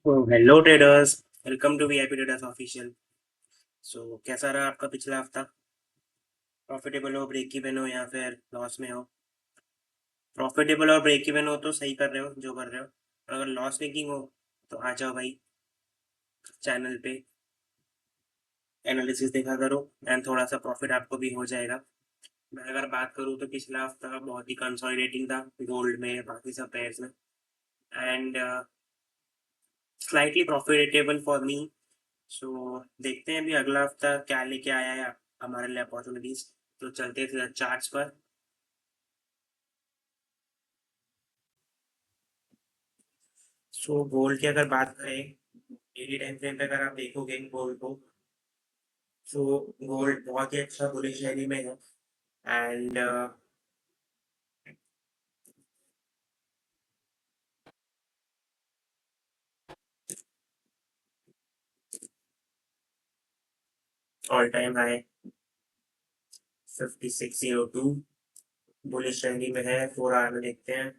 Hello traders. Welcome to VIP traders official. So कैसा रहा आपका पिछला हफ्ता? प्रॉफिटेबल हो, ब्रेक इवन हो या फिर लॉस में हो? प्रॉफिटेबल और ब्रेक इवन हो तो सही कर रहे हो जो कर रहे हो। और अगर लॉस मेकिंग हो तो आ जाओ भाई, चैनल पे एनालिसिस देखा करो एंड थोड़ा सा प्रॉफिट आपको भी हो जाएगा। मैं अगर बात करूँ तो पिछला हफ्ता बहुत ही कंसोलिडेटिंग था गोल्ड में, बाकी सब पेयर्स में, and slightly profitable for me. So देखते हैं अभी अगला हफ्ता क्या लेके आया है हमारे लिए अपॉर्चुनिटीज। तो चलते थे चार्ट्स पर। सो गोल्ड की अगर बात करें, डेली टाइम फ्रेम पे अगर आप देखोगे गोल्ड को, सो गोल्ड बहुत ही अच्छा बुलिश रैली में है। And all time high 5602 bullish rally में है। 4 आवर में देखते हैं।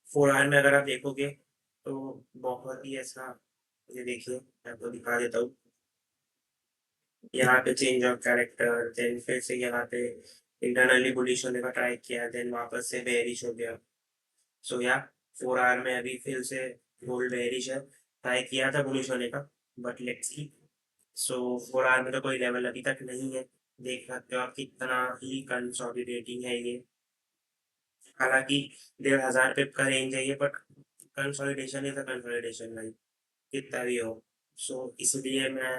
4 आवर में अगर आप देखोगे तो बहुत ही ऐसा, ये देखिए मैं आपको दिखा देता हूँ। यहाँ पे चेंज ऑफ कैरेक्टर, देन फिर से यहाँ पे इंटरनली बुलिश होने का ट्राई किया, देन वापस से बेरिश हो गया। सो या 4 आवर में अभी फिर से गोल्ड बेरिश है। ट्राई किया था बुलिश होने का, but let's see. So 4 hour में तो कोई लेवल अभी तक नहीं है। देख सकते हो आप कितना ही कंसोलिडेटिंग है ये। हालांकि 1500 पिप का रेंज है ये, but consolidation is a consolidation भाई, कितना भी हो। सो इसलिए मैं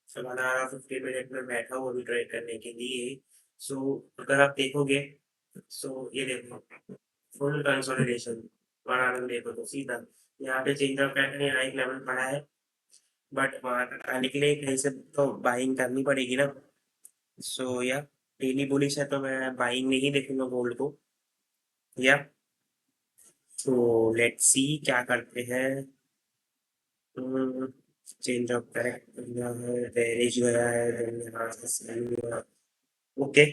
15-15 मिनट में बैठा हूँ अभी ट्रेड करने के लिए। सो अगर आप देखोगे, सो ये देखो फुल कंसोलिडेशन। 1 आवर में देखो तो सीधा यहाँ पे चेंज ऑफ पैटर्न यहाँ एक लेवल पड़ा है, बट वहाँ तक आने के लिए कहीं से तो बाइंग करनी पड़ेगी ना। सो या डेली बुलिश है तो मैं बाइंग में ही देखूंगा गोल्ड को। या तो लेट्स सी क्या करते हैं। चेंज ऑफ कैरेक्टर गया है, बेरिश गया है, then यहाँ से सेल हुआ। ओके,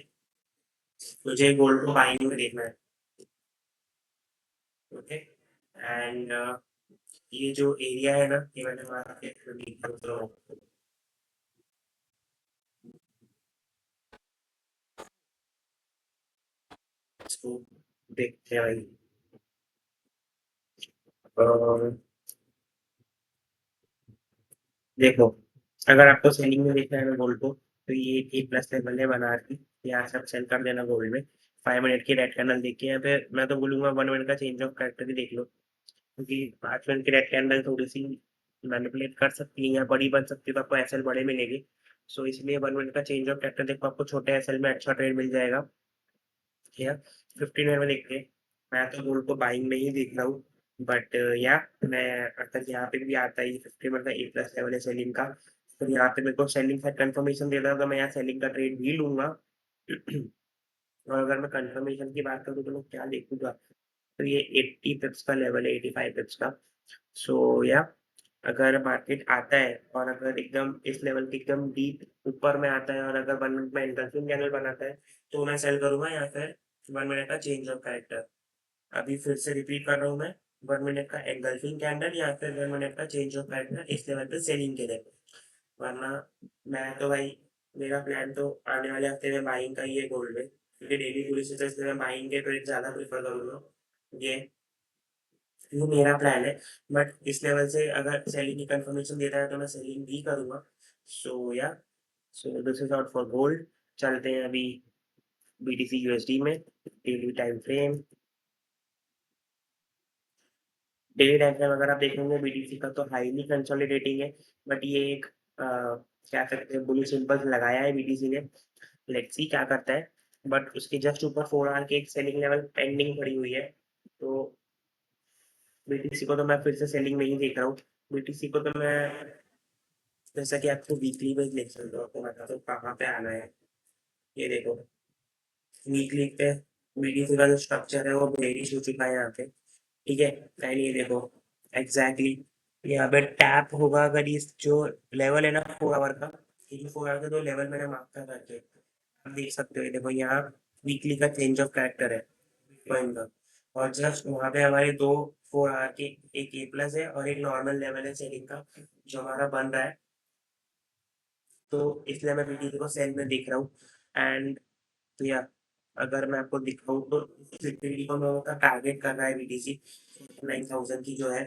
मुझे गोल्ड को बाइंग में देखना है। ओके, एंड ये जो एरिया है ना, ये मैंने मार्केट तो इसको देखते हैं भाई। और देखो, अगर आपको सेलिंग में देखना है ना गोल्ड को, तो ये ए प्लस लेवल है बना रही, यहाँ से आप सेल कर देना गोल्ड में। 5 मिनट की रेड कैंडल देखिए यहाँ पे। मैं तो बोलूंगा 1 मिनट का चेंज ऑफ कैरेक्टर ही देख लो, क्योंकि 5 मिनट की रेड कैंडल थोड़ी सी मैनिपुलेट कर सकती है या बड़ी बन सकती है, तो आपको एसएल बड़े मिलेंगे। सो इसलिए 1 मिनट का चेंज ऑफ कैरेक्टर देखो, आपको छोटे एसएल में अच्छा ट्रेड मिल जाएगा। या 15 मिनट में देखते हैं। मैं तो गोल्ड को बाइंग में ही देख रहा हूँ, बट या मैं अगर यहाँ पे भी आता है 50 मिनट का ए प्लस लेवल है सेलिंग का, तो यहाँ पे मेरे को सेलिंग का कंफर्मेशन दे रहा है तो मैं यहाँ सेलिंग का ट्रेड भी लूंगा। और अगर मैं कंफर्मेशन की बात करूँ तो मैं क्या देखूंगा, तो ये 80 पिप्स का लेवल है, 85 पिप्स का। सो या अगर मार्केट आता है और अगर एकदम इस लेवल के एकदम डीप ऊपर में आता है और अगर 1 मिनट में एंगल्फिंग कैंडल बनाता है, तो मैं सेल करूंगा या फिर 1 मिनट का चेंज ऑफ कैरेक्टर। अभी फिर से रिपीट कर रहा हूँ मैं, 1 मिनट का एंगल्फिंग कैंडल या फिर 1 मिनट का चेंज ऑफ कैरेक्टर इस लेवल पे सेलिंग के लिए। वरना मैं तो भाई, मेरा प्लान तो आने वाले हफ्ते में बाइंग का ही है गोल्ड में, क्योंकि डेली पूरी से इसलिए मैं बाइंग के ट्रेड ज़्यादा प्रेफर करूँगा। ये ये मेरा प्लान है। बट इस लेवल से अगर सेलिंग की कंफर्मेशन देता है तो मैं सेलिंग भी करूँगा। सो या so this is out for gold. चलते हैं अभी बीटीसी यूएसडी में। Daily time frame, daily time frame अगर आप देखेंगे बीटीसी का तो हाईली कंसोलिडेटिंग है, बट ये एक क्या कहते हैं बुलिश इम्पल्स लगाया है बीटीसी ने। लेट्स सी क्या करता है। बट उसके जस्ट ऊपर 4 आवर की एक सेलिंग लेवल पेंडिंग पड़ी हुई है। तो बीटीसी को तो मैं फिर से सेलिंग में ही देख रहा हूँ। बीटीसी को तो मैं, जैसा कि आपको वीकली में देख सकते हो, आपको बता दो कहाँ पे आना है। ये देखो, वीकली पे बीटीसी का जो स्ट्रक्चर है वो बेरिश हो चुका है यहाँ पे। ठीक है, एंड ये देखो एग्जैक्टली यहाँ पे टैप होगा अगर इस जो लेवल है ना 4 आवर का, ये 4 आवर का जो लेवल मैंने मार्क कर रखे हैं, आप देख सकते हो। ये देखो यहाँ वीकली का चेंज ऑफ कैरेक्टर है बिटकॉइन का, और जस्ट वहाँ पे हमारे दो 4 आवर के, एक ए प्लस है और एक नॉर्मल लेवल है सेलिंग का जो हमारा बन रहा है। तो इसलिए मैं बीटीसी को सेल में देख रहा हूँ। एंड तो या अगर मैं आपको दिखाऊँ तो लिक्विडिटी को मैं उसका टारगेट कर रहा है बीटीसी 9,000 की जो है।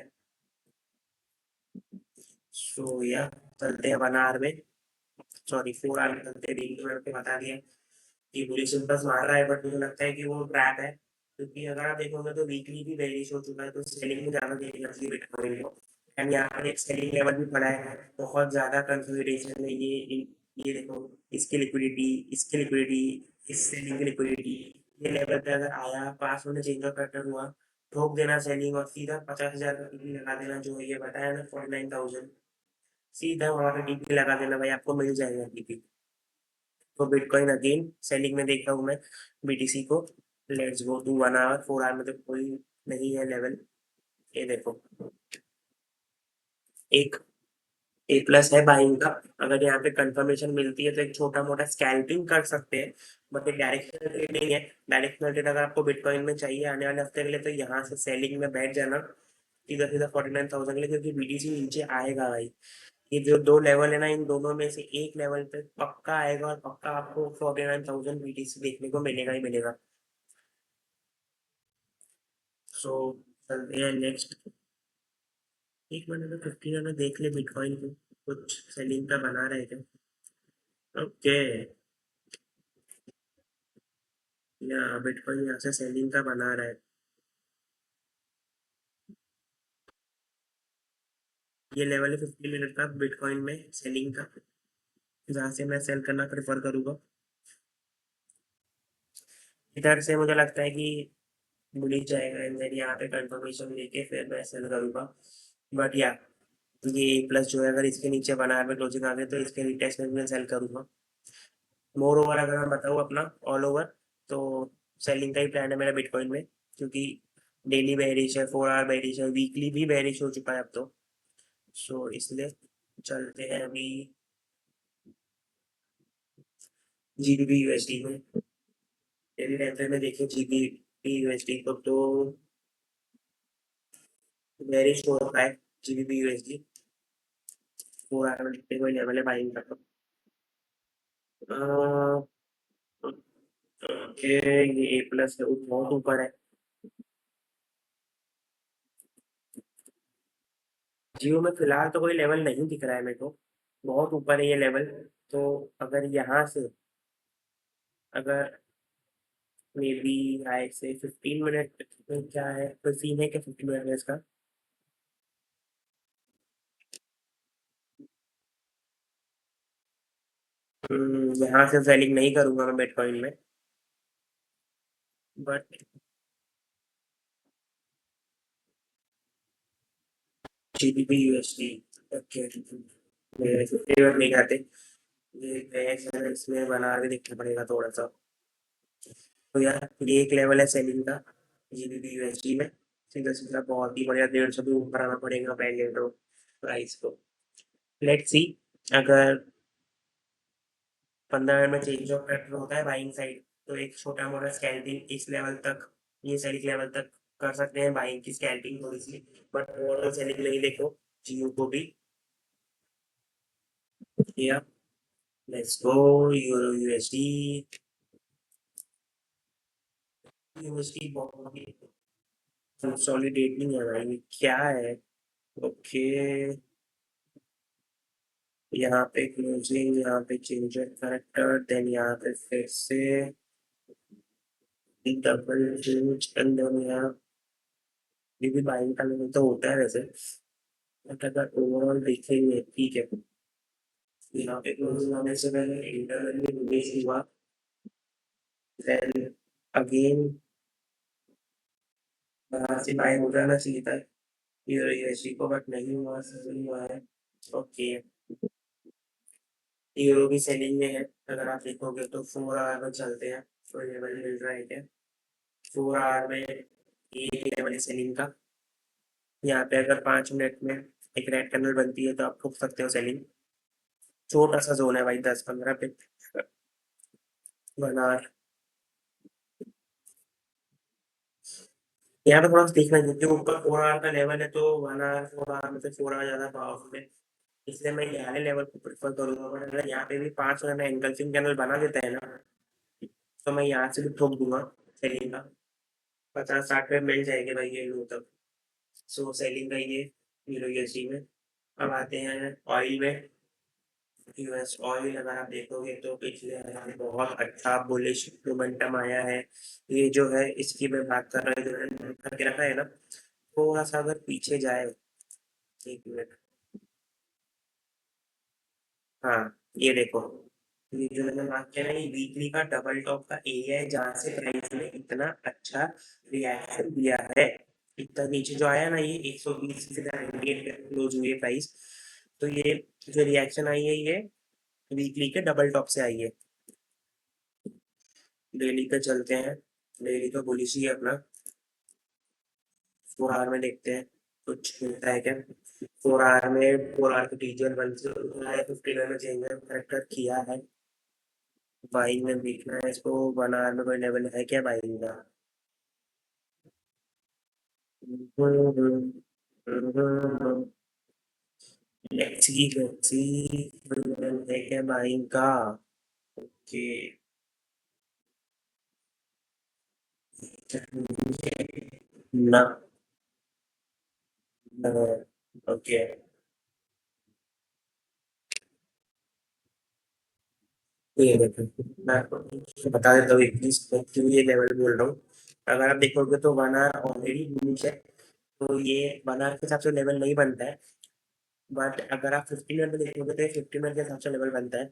सो या चलते हैं 1 आवर में, सॉरी 4 आवर में चलते हैं। बीटीसी मैंने आपको बता दिया कि बुलिश इंपल्स मार रहा है, बट मुझे लगता है कि वो ट्रैप है, क्योंकि अगर आप देखोगे तो वीकली भी बेरिश हो चुका है, तो सेलिंग में ज़्यादा देखना चाहिए बिटकॉइन को। एंड यहाँ पर एक सेलिंग लेवल भी पड़ा है, बहुत ज़्यादा कंसोलिडेशन है ये देखो, इसकी लिक्विडिटी, इस सेलिंग की लिक्विडिटी, ये लेवल पे अगर आया, पास होने चेंज ऑफ पैटर्न हुआ, ठोक देना सेलिंग और सीधा 50,000 का टीपी लगा देना, जो ये बताया ना 49,000, सीधा वहाँ पे टीपी लगा देना भाई, आपको मिल जाएगा टीपी। तो बिटकॉइन अगेन सेलिंग में देख रहा हूँ मैं बीटीसी को। Let's go to 1 hour. 4 hour में तो कोई नहीं है लेवल। ये देखो, एक ए प्लस है बाइंग का। अगर यहाँ पे कंफर्मेशन मिलती है तो एक छोटा मोटा स्कैल्पिंग कर सकते हैं, बट ये डायरेक्शनल ट्रेड नहीं है। डायरेक्शनल ट्रेड अगर आपको बिटकॉइन में चाहिए आने वाले हफ्ते के लिए, तो यहाँ से सेलिंग में बैठ जाना सीधा सीधा 49,000 के लिए, क्योंकि बीटीसी नीचे आएगा भाई। ये जो दो लेवल है ना, इन दोनों में से एक लेवल पे पक्का आएगा और पक्का आपको 49,000 बीटीसी देखने को मिलेगा ही मिलेगा। सो चलते हैं नेक्स्ट। एक मिनट में 15 में देख ले बिटकॉइन को, कुछ सेलिंग का बना रहे क्या? ओके, या बिटकॉइन यहाँ से सेलिंग का बना रहा है। ये लेवल है 15 मिनट का बिटकॉइन में सेलिंग का, जहाँ से मैं सेल करना प्रेफर करूँगा। इधर से मुझे लगता है कि बुलिश जाएगा, एंड देन यहाँ पे कंफर्मेशन लेके फिर मैं सेल करूँगा। बट या ये प्लस जो है, अगर इसके नीचे बना है क्लोजिंग आ गए, तो इसके रिटेस्टमेंट में सेल करूँगा। मोर ओवर अगर मैं बताऊँ अपना ऑल ओवर, तो सेलिंग का ही प्लान है मेरा बिटकॉइन में, क्योंकि डेली बेरिश है, 4 आवर बेरिश है, वीकली भी बेरिश हो चुका है अब तो। सो इसलिए चलते हैं अभी जीबीपी यूएसडी में। डेली टाइम फ्रेम में देखिए जीबीपी यूएसडी को, तो बेरिश हो रखा है जीबीपी यूएसडी। 4 आवर में कितने कोई लेवल है बाइंग का? तो ओके, ये ए प्लस है, बहुत ऊपर है। जियो में फिलहाल तो कोई लेवल नहीं दिख रहा है मेरे को, बहुत ऊपर है ये लेवल। तो अगर यहाँ से, अगर मे बी आए से 15 मिनट में, क्या है कोई सीन है क्या 15 मिनट में इसका? यहाँ से सेलिंग नहीं करूंगा मैं बिटकॉइन में, बट जीबीपी यूएसडी, ओके, मेरे 50 मिनट नहीं आते। ये इसमें बना के देखना पड़ेगा थोड़ा सा। तो यार ये एक लेवल है सेलिंग का जीबीपी यूएसडी में, सीधा सीधा बहुत ही बढ़िया, 150 भी ऊपर आना पड़ेगा पहले तो प्राइस को। लेट्स सी, अगर 15 मिनट में चेंज ऑफ पैटर्न होता है बाइंग साइड, तो एक छोटा मोटा स्कैल्पिंग इस लेवल तक, ये सेलिंग लेवल तक कर सकते हैं बाइंग की स्कैल्पिंग थोड़ी सी। बट ओवरऑल सेलिंग नहीं देखो जियो को भी। या let's go euro USD. USD बहुत ही कंसोलिडेटिंग है भाई, क्या है? ओके, यहाँ पे क्लोजिंग, यहाँ पे चेंज ऑफ कैरेक्टर, देन यहाँ पे फिर से डबल चेंज, एंड देन यहाँ ये भी बाइंग का लेवल तो होता है वैसे, बट अगर ओवरऑल देखेंगे ठीक है। यहाँ पे क्लोजिंग होने से पहले इंटरनली रिलीज हुआ, देन अगेन बाहर से बाय हो जाना चाहिए था यूएसडी को, बट नहीं हुआ, नहीं हुआ है। ओके, यूरो भी सेलिंग में है। अगर आप देखोगे तो 4 आवर में चलते हैं, तो लेवल मिल रहा है क्या? 4 आवर में ये लेवल है सेलिंग का। यहाँ पे अगर 5 मिनट में एक रेड कैंडल बनती है, तो आप ठोक सकते हो सेलिंग। छोटा सा जोन है भाई, 10-15 पे बना। यहाँ पे थोड़ा सा देखना क्योंकि ऊपर 4 आवर का लेवल है तो 1 आवर 4 आवर में से 4 आवर ज्यादा पावरफुल है, इसलिए मैं ये वाले लेवल को प्रेफर करूंगा। पर अगर यहाँ पे भी 5 मिनट में एंगल्फिंग कैनल बना देता है ना, तो मैं यहाँ से भी ठोक दूंगा सेलिंग का। 50-60 पे मिल जाएंगे भाई ये लो तक। सो सेलिंग का ये हीरो यूएसडी में। अब आते हैं ऑयल में। यूएस ऑयल अगर आप देखोगे तो पिछले हफ्ते बहुत अच्छा बुलिश मोमेंटम आया है। ये जो है इसकी मैं बात कर रहा हूँ, जो मैंने करके रखा है ना, थोड़ा सा अगर पीछे जाए, 1 मिनट। हाँ, ये देखो, ये जो मैंने मार्क किया ना, ये वीकली का डबल टॉप का एरिया है जहाँ से प्राइस ने इतना अच्छा रिएक्शन दिया है। इतना नीचे जो आया ना, ये 120 से 98 पे क्लोज हुई है प्राइस। तो ये जो रिएक्शन आई है ये वीकली के डबल टॉप से आई है। डेली पे चलते हैं। डेली तो बुलिश ही है अपना। 4 आवर में देखते हैं कुछ मिलता है क्या। 4 आवर में 4 आवर के टीजर 1 से 15 में चेंज करेक्ट किया है। बाइंग में देखना है इसको। 1 आवर में कोई लेवल है क्या बाइंग का। लेट्स सी कोई लेवल है क्या बाइंग का। ओके। ना। ओके। तो ये देखो, मैं आपको बता देता हूँ एक चीज, मैं क्यों ये लेवल बोल रहा हूँ। अगर आप देखोगे तो 1 आवर ऑलरेडी यूनिक है, तो ये 1 आवर के हिसाब से लेवल नहीं बनता है। बट अगर आप 15 मिनट में देखोगे तो ये 15 मिनट के हिसाब से लेवल बनता है।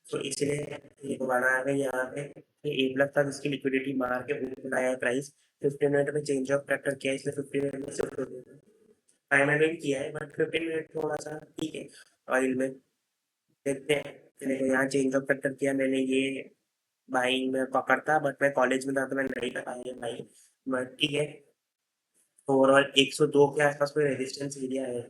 तो इसलिए ये 1 आवर में यहाँ पे ये ए प्लस था जिसकी लिक्विडिटी मार के ऊपर आया है प्राइस। 15 मिनट में चेंज ऑफ फैक्टर किया है, इसलिए 15 मिनट में शिफ्ट हो गया। 5 मिनट में भी किया है बट 15 मिनट थोड़ा सा ठीक है। ऑयल में देखते हैं। देखो यहाँ चेंज ऑफ फैक्टर किया मैंने, ये बाइंग में पकड़ता बट मैं कॉलेज में था तो मैं नहीं कर पाया भाई। बट ठीक है। ओवरऑल 102 के आसपास कोई रेजिस्टेंस एरिया है।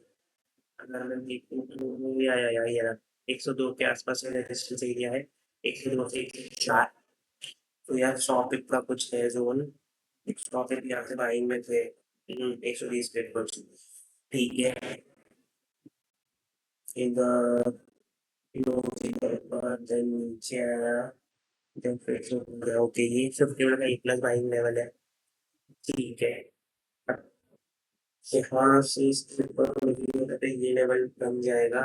अगर मैं देखूँ तो ये रहा। 102 के आसपास में रेजिस्टेंस एरिया है। 102 से 104। तो यार 100 पिप का कुछ है जोन। 100 पिप यहाँ से बाइंग में थे। 120 पे कुछ ठीक है। इधर देन नीचे आया। देन फिर से ऊपर गया। ओके, ये 50 मिनट का ए प्लस बाइंग लेवल है। ठीक है। यहाँ से इस ऊपर ये लेवल बन जाएगा।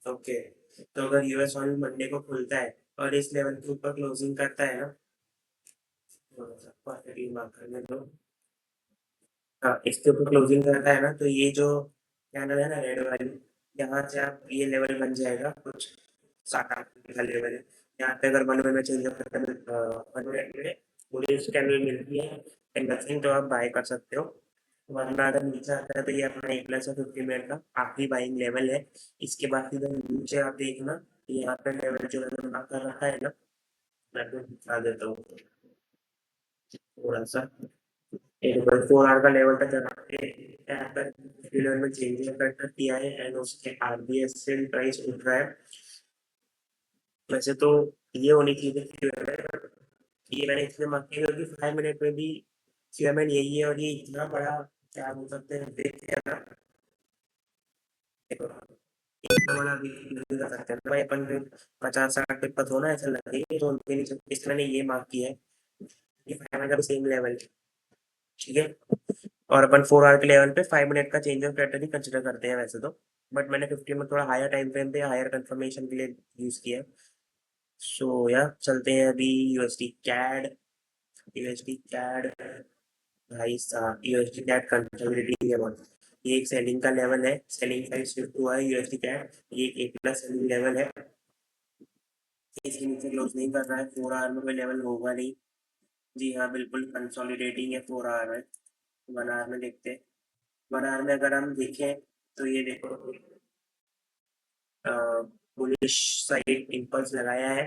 ओके। तो अगर यूएस ऑयल मंडे को खुलता है और इस लेवल के ऊपर क्लोजिंग करता है ना, थोड़ा सा परफेक्टली मार्क करने दो। हाँ, इसके ऊपर क्लोजिंग करता है ना, तो ये जो कैंडल है ना रेड वाली, यहाँ से आप ये लेवल बन जाएगा कुछ 7-8 का लेवल है। यहाँ पे अगर 1 मिनट में चेंज करता है, 1 मिनट में पूरी इस कैंडल मिलती है इंडस्ट्री, तो आप बाय कर सकते हो। वरना अगर नीचे आता है तो ये अपना ए प्लस 50 मिनट का आखिरी बाइंग लेवल है। इसके बाद इधर नीचे आप देखना, यहाँ पे लेवल जो मैंने मार्क कर रखा है ना, मैं आपको दिखा देता हूँ थोड़ा सा। 4 आवर का लेवल तक चला के यहाँ पर लेवल में चेंज कर किया है एंड उसके आरबीएस से प्राइस उठ रहा है। वैसे तो ये होनी चाहिए थी, ये मैंने इसलिए मार्क किया क्योंकि 5 मिनट में भी सीएमएल यही है और ये इतना बड़ा क्या बोल सकते हैं देख के ना, इतना बड़ा भी नहीं कर सकते ना भाई अपन को। 50-60 पे पत होना ऐसा लगे तो उनके नीचे इसलिए मैंने ये मार्क किया है कि 5 मिनट का भी सेम लेवल है। ठीक है। और अपन 4 आवर के लेवल पे 5 मिनट का change of pattern he consider करते हैं वैसे तो। बट मैंने 15 में थोड़ा हायर टाइम फ्रेम पे हायर कंफर्मेशन के लिए यूज किया। सो या चलते हैं अभी यूएसडी कैड। यूएसडी कैड भाई साहब, यूएसडी कैड कंट्रोलिटी है बहुत। ये एक सेलिंग का लेवल है, सेलिंग साइड शिफ्ट हुआ है यूएसडी कैड। ये एक प्लस सेलिंग लेवल है। इसके नीचे क्लोज नहीं कर रहा है, 4 आवर में कोई लेवल होगा नहीं। जी हाँ, बिल्कुल कंसोलिडेटिंग है 4 आवर में। 1 आवर में देखते हैं। 1 आवर में अगर हम देखें तो ये देखो, बुलिश साइड इम्पल्स लगाया है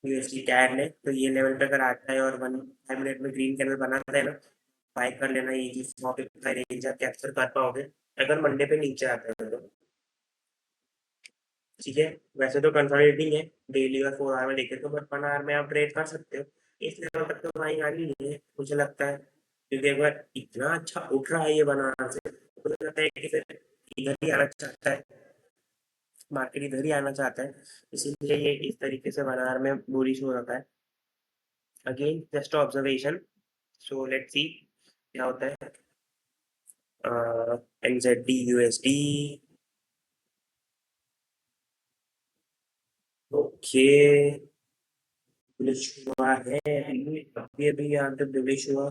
यूएसडी कैड ने, तो ये लेवल पे अगर आता है और 5 मिनट में ग्रीन कैंडल बनाता है ना, बाय कर लेना। ये चीज वहाँ पे रेंज आप कैप्चर कर पाओगे अगर मंडे पे नीचे आता है तो। ठीक है। वैसे तो कंसोलिडेटिंग है डेली और 4 आवर में देखे तो, बट 1 आवर में आप ट्रेड कर सकते हो। इस लेवल तक तो भाई आ ही नहीं है मुझे लगता है। क्योंकि अगर इतना अच्छा उठ रहा है ये बनारस से, मुझे लगता है कि फिर इधर ही आना चाहता है, मार्केट इधर ही आना चाहता है, इसीलिए ये इस तरीके से बनारस में बुलिश हो रखा है। Again just observation, so let's see क्या होता है। एनजेडी यूएसडी, ओके, बुलिश हुआ है अभी अभी यहाँ पे बुलिश हुआ,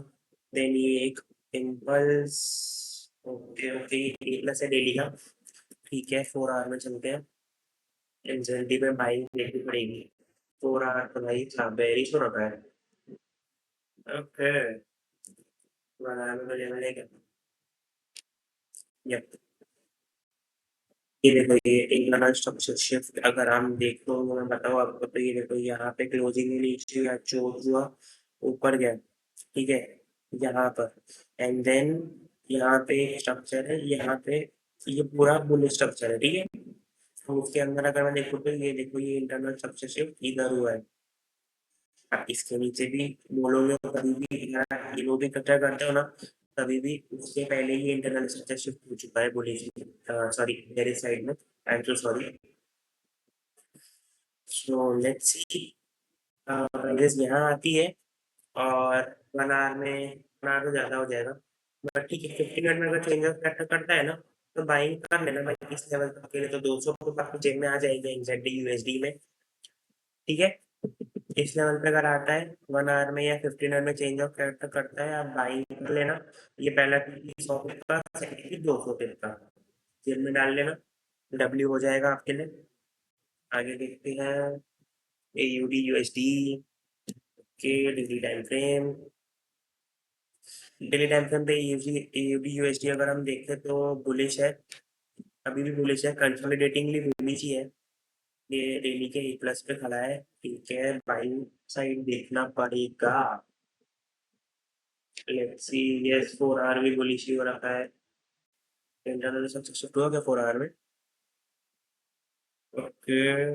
देन ये एक इम्पल्स, ओके ओके, ये प्लस है डेली का, ठीक है 4 आवर में चलते हैं, एनजेडी में बाइंग देखनी पड़ेगी, 4 आवर तो भाई बेरिश हो रखा है, ओके, बनाना में लेवल है क्या, यप, ये देखो ये इंटरनल स्ट्रक्चर शिफ्ट अगर हम देखो, मैं बताऊँ आपको, तो ये देखो यहाँ पे क्लोजिंग नीचे या चोट हुआ, ऊपर गया, ठीक है, यहाँ पर, एंड देन यहाँ पे स्ट्रक्चर है, यहाँ पे ये पूरा बुल स्ट्रक्चर है, ठीक है, तो उसके अंदर अगर मैं देखूँ तो ये देखो ये इंटरनल स्ट्रक्चर शिफ्ट इधर हुआ है, अब इसके नीचे भी बोलोगे तो कभी भी ये लोग भी इकट्ठा करते हो ना, तभी भी उससे पहले ही इंटरनल स्ट्रक्चर शिफ्ट हो चुका है बुलिश, सॉरी मेरे साइड में, I am so sorry, so let's see, price यहाँ आती है, और 1 आवर में 1 आवर तो ज़्यादा हो जाएगा, बट ठीक है 15 मिनट में अगर चेंज ऑफ फैक्टर करता है ना, तो बाइंग कर लेना भाई, इस लेवल तक के लिए तो 200 तो आपकी जेब में आ जाएगा एग्जैक्टली यूएसडी में, ठीक है, इस लेवल पे अगर आता है 1 आवर में या 15 मिनट में चेंज ऑफ कैरेक्टर करता है, आप बाइंग कर लेना, ये पहला 100 का, सेकेंड 200 का, जेब में डाल लेना, डब्ल्यू हो जाएगा आपके लिए। आगे देखते हैं एयूडी यूएसडी के daily time frame, daily time frame पे एयूडी यूएसडी अगर हम देखें तो बुलिश है, अभी भी बुलिश है, कंसोलिडेटिंगली बुलिश ही है, ये डेली के ए प्लस पे खड़ा है, ठीक है, बाइंग साइड देखना पड़ेगा, लेट्स सी, यस 4 आवर भी बुलिश ही हो रखा है, इंटरनल सक्सेसफुल हुआ क्या 4 आवर में, ओके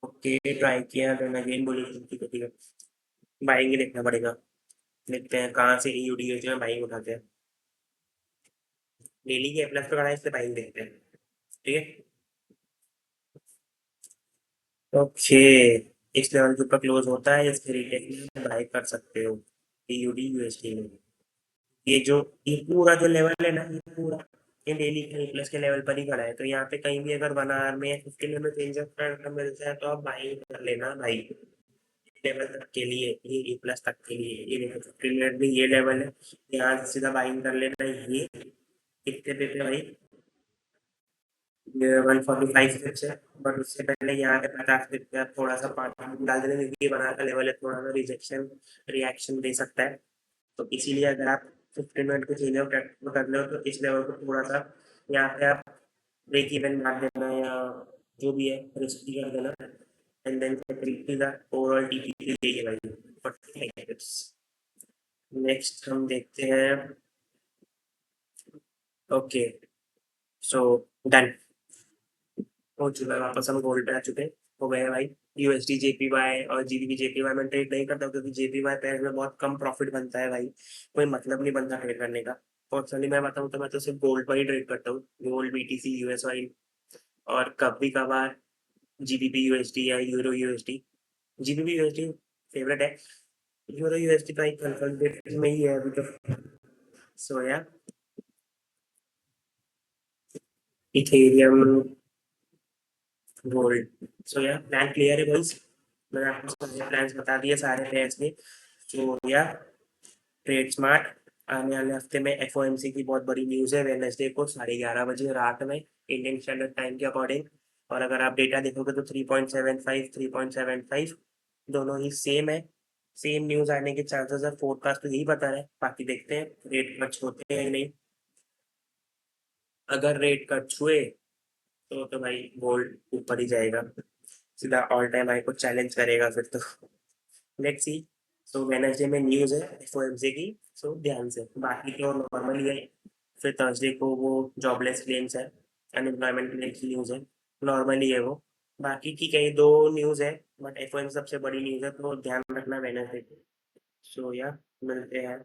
ओके, ट्राई किया देन अगेन बुलिश, ठीक है ठीक है, बाइंग ही देखना पड़ेगा, देखते हैं कहाँ से ईयूडी में बाइंग उठाते हैं, डेली के ए प्लस पे खड़ा है, इससे बाइंग देखते हैं, ठीक है, ओके, इस लेवल के ऊपर क्लोज होता है, इसके रिटेक में बाई कर सकते हो ईयूडी यूएसडी में, ये जो ये पूरा जो लेवल है ना, ये पूरा ये डेली के प्लस के लेवल पर ही खड़ा है, तो यहाँ पे कहीं भी अगर 1 आवर में या 15 में चेंज ऑफ मिलता है तो आप बाई कर लेना भाई, लेवल तक के लिए, ये ए प्लस तक के लिए, ये देखो 15 मिनट में ये लेवल है, यहाँ से सीधा बाइंग कर लेना, ये कितने पे थे भाई, ये 145 पिप्स है, बट उससे पहले यहाँ पे 50 पिप्स पे आप थोड़ा सा पानी डाल देना, क्योंकि ये बना का लेवल है, थोड़ा सा रिजेक्शन रिएक्शन दे सकता है, तो इसीलिए अगर आप 15 मिनट को चेंज आउट कर लो तो इस लेवल को थोड़ा सा यहाँ पे आप ब्रेक इवन मार देना, या जो भी है रिस्की कर देना, एंड देन ओवरऑल टीपी चाहिए भाई, 45 पिप्स। नेक्स्ट हम देखते हैं, ओके, सो डन हो चुका है, वापस हम गोल्ड पे आ चुके हैं, हो गए भाई, यूएसडी जेपीवाई और जीबीपी जेपीवाई में ट्रेड नहीं करता, क्योंकि जेपीवाई पेयर में बहुत कम प्रॉफिट बनता है भाई, कोई मतलब नहीं बनता ट्रेड करने का, पर्सनली मैं बताऊँ तो मैं तो सिर्फ गोल्ड पर ही ट्रेड करता हूँ, गोल्ड बीटीसी यूएस ऑयल, और कभी कभार जीबीपी यूएसडी या euro USD, GBP USD favourite है, यूरो यूएसडी का एक कंसल्टेट में ही है अभी तो, सो या इथेरियम गोल्ड, सो या प्लान क्लियर है बॉयज, मैंने आपको सारे प्लान्स बता दिए सारे पेयर्स के, सो या ट्रेड स्मार्ट, आने वाले हफ्ते में एफओएमसी की बहुत बड़ी न्यूज़ है, वेडनेसडे को 11:30 बजे रात में इंडियन स्टैंडर्ड टाइम के अकॉर्डिंग, और अगर आप डेटा देखोगे तो 3.75 3.75 दोनों ही सेम है, सेम न्यूज़ आने के चांसेस है, फोरकास्ट तो यही बता रहा है, बाकी देखते हैं रेट कट होते हैं या नहीं, अगर रेट कट हुए तो भाई गोल्ड ऊपर ही जाएगा, सीधा ऑल टाइम हाई को चैलेंज करेगा फिर तो, लेट्स सी, सो वेडनेसडे में न्यूज़ है एफओएमसी की, सो ध्यान से, बाकी तो नॉर्मल ही है, फिर थर्सडे को वो जॉबलेस क्लेम्स है, अनएम्प्लॉयमेंट क्लेम की न्यूज़ है, नॉर्मली है वो, बाकी ठीक है ये दो न्यूज़ है, बट एफओएमसी सबसे बड़ी न्यूज़ है, तो ध्यान रखना वेडनेसडे को, सो या मिलते हैं।